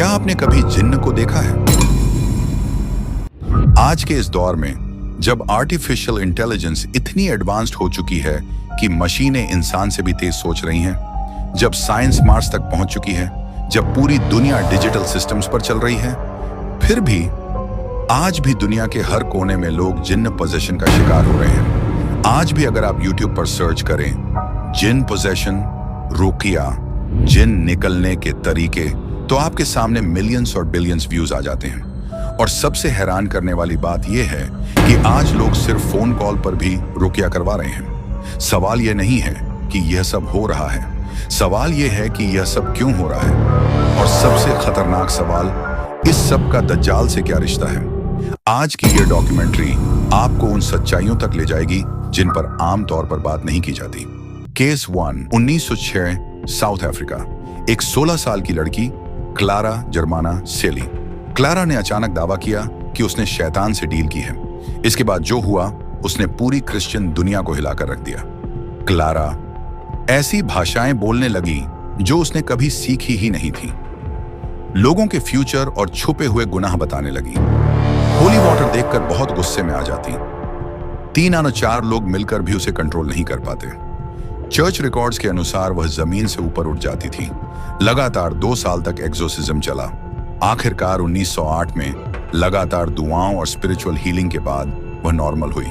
क्या आपने कभी जिन्न को देखा है? आज के इस दौर में जब आर्टिफिशियल इंटेलिजेंस इतनी एडवांस्ड हो चुकी है कि मशीनें इंसान से भी तेज सोच रही हैं, जब साइंस मार्स तक पहुंच चुकी है, जब पूरी दुनिया डिजिटल सिस्टम्स पर चल रही है, फिर भी आज भी दुनिया के हर कोने में लोग जिन्न पोजेशन का शिकार हो रहे हैं। आज भी अगर आप YouTube पर सर्च करें जिन पोजेशन, रुकिया, जिन निकलने के तरीके, तो आपके सामने मिलियंस और बिलियंस व्यूज आ जाते हैं। और सबसे हैरान करने वाली बात यह है कि आज लोग सिर्फ फोन कॉल पर भी रुकिया करवा रहे हैं। सवाल यह नहीं है कि यह सब हो रहा है, सवाल यह है कि यह सब क्यों हो रहा है। और सबसे खतरनाक सवाल, इस सब का दज्जाल से क्या रिश्ता है? आज की यह डॉक्यूमेंट्री आपको उन सच्चाइयों तक ले जाएगी जिन पर आमतौर पर बात नहीं की जाती। Case 1, 1906, south Africa. एक 16 साल की लड़की क्लारा जर्माना सेली। क्लारा ने अचानक दावा किया कि उसने शैतान से डील की है। इसके बाद जो हुआ, उसने पूरी क्रिश्चियन दुनिया को हिलाकर रख दिया। क्लारा ऐसी भाषाएं बोलने लगी जो उसने कभी सीखी ही नहीं थी। लोगों के फ्यूचर और छुपे हुए गुनाह बताने लगी। होली वाटर देखकर बहुत गुस्से में आ जाती। 3 या 4 लोग मिलकर भी उसे कंट्रोल नहीं कर पाते। चर्च रिकॉर्ड्स के अनुसार वह जमीन से ऊपर उठ जाती थी। लगातार 2 साल तक एक्सोर्सिज्म चला। आखिरकार 1908 में लगातार दुआओं और स्पिरिचुअल हीलिंग के बाद वह नॉर्मल हुई।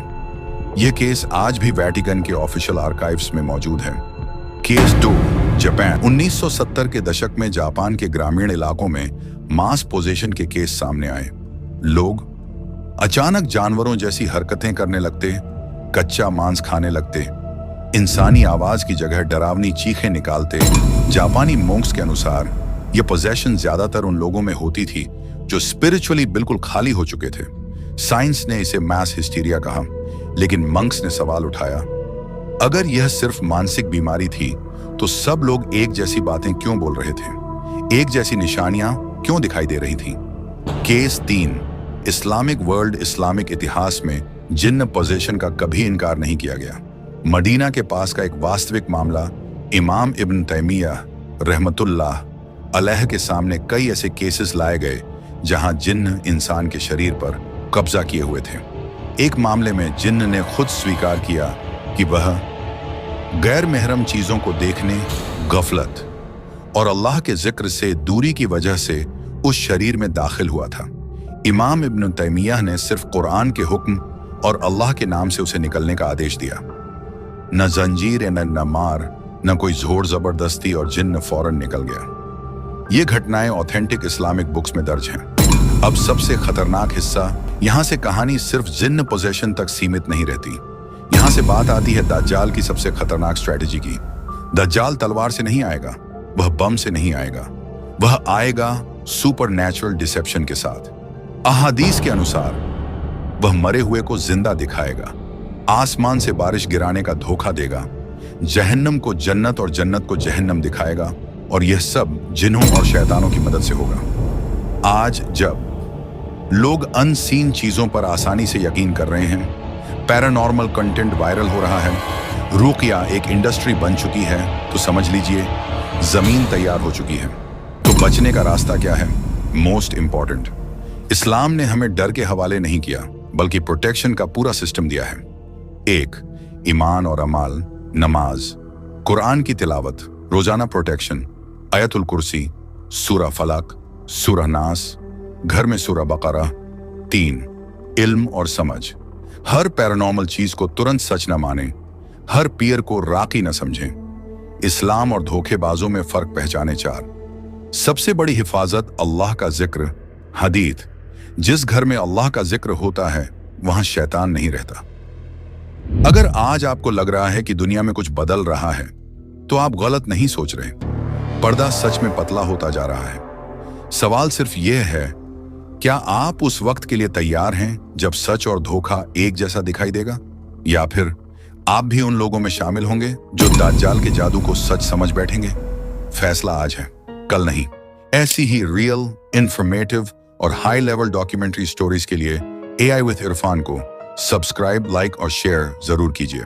यह केस आज भी वेटिकन के ऑफिशियल आर्काइव्स में मौजूद है। Case 2, Japan. 1970 के दशक में जापान के ग्रामीण इलाकों में मास पोजेशन के केस सामने आए। लोग अचानक जानवरों जैसी हरकतें करने लगते, कच्चा मांस खाने लगते, इंसानी आवाज की जगह डरावनी चीखें निकालते। जापानी मोंक्स के अनुसार यह पोजेशन ज्यादातर उन लोगों में होती थी जो स्पिरिचुअली बिल्कुल खाली हो चुके थे। साइंस ने इसे मैस हिस्टीरिया कहा, लेकिन मंक्स ने सवाल उठाया, अगर यह सिर्फ मानसिक बीमारी थी तो सब लोग एक जैसी बातें क्यों बोल रहे थे? एक जैसी निशानियां क्यों दिखाई दे रही थीं? Case 3, Islamic world. इस्लामिक इतिहास में जिन्न पोजेशन का कभी इनकार नहीं किया गया। मदीना के पास का एक वास्तविक मामला, इमाम इब्न तैमिया रहमतुल्लाह अलैह के सामने कई ऐसे केसेस लाए गए जहां जिन्न इंसान के शरीर पर कब्जा किए हुए थे। एक मामले में जिन्न ने खुद स्वीकार किया कि वह गैर महरम चीजों को देखने, गफलत और अल्लाह के जिक्र से दूरी की वजह से उस शरीर में दाखिल हुआ था। इमाम इब्न तैमिया ने सिर्फ कुरान के हुक्म और अल्लाह के नाम से उसे निकलने का आदेश दिया। न जंजीर, न मार, न कोई जोर जबरदस्ती, और जिन्न फौरन निकल गया। ये घटनाएं ऑथेंटिक इस्लामिक बुक्स में दर्ज हैं। अब सबसे खतरनाक हिस्सा, यहाँ से कहानी सिर्फ जिन्न पोजेशन तक सीमित नहीं रहती। यहाँ से बात आती है दज्जाल की सबसे खतरनाक स्ट्रेटेजी की। दज्जाल तलवार से नहीं आएगा, वह बम से नहीं आएगा, वह आएगा सुपर नेचुरल डिसेप्शन के साथ। अहादीस के अनुसार वह मरे हुए को जिंदा दिखाएगा, आसमान से बारिश गिराने का धोखा देगा, जहन्नम को जन्नत और जन्नत को जहन्नम दिखाएगा, और यह सब जिन्हों और शैतानों की मदद से होगा। आज जब लोग अनसीन चीजों पर आसानी से यकीन कर रहे हैं, पैरानॉर्मल कंटेंट वायरल हो रहा है, रुकिया एक इंडस्ट्री बन चुकी है, तो समझ लीजिए जमीन तैयार हो चुकी है। तो बचने का रास्ता क्या है? मोस्ट इंपॉर्टेंट, इस्लाम ने हमें डर के हवाले नहीं किया, बल्कि प्रोटेक्शन का पूरा सिस्टम दिया है। 1, ईमान और अमाल, नमाज, कुरान की तिलावत, रोजाना प्रोटेक्शन, आयतुल कुर्सी, सूरा फलक, सूरा नास, घर में सूरा बकरा। 3, इल्म और समझ, हर पैरानॉर्मल चीज को तुरंत सच न माने, हर पीर को राकी न समझें, इस्लाम और धोखेबाजों में फर्क पहचाने। 4, सबसे बड़ी हिफाजत, अल्लाह का जिक्र, हदीत, जिस घर में अल्लाह का जिक्र होता है वहां शैतान नहीं रहता। अगर आज आपको लग रहा है कि दुनिया में कुछ बदल रहा है, तो आप गलत नहीं सोच रहे। पर्दा सच में पतला होता जा रहा है। सवाल सिर्फ यह है, क्या आप उस वक्त के लिए तैयार हैं जब सच और धोखा एक जैसा दिखाई देगा, या फिर आप भी उन लोगों में शामिल होंगे जो दज्जाल के जादू को सच समझ बैठेंगे? फैसला आज है, कल नहीं। ऐसी ही रियल, इंफॉर्मेटिव और हाई लेवल डॉक्यूमेंट्री स्टोरीज के लिए AI विद इरफान को सब्सक्राइब, लाइक और शेयर जरूर कीजिए।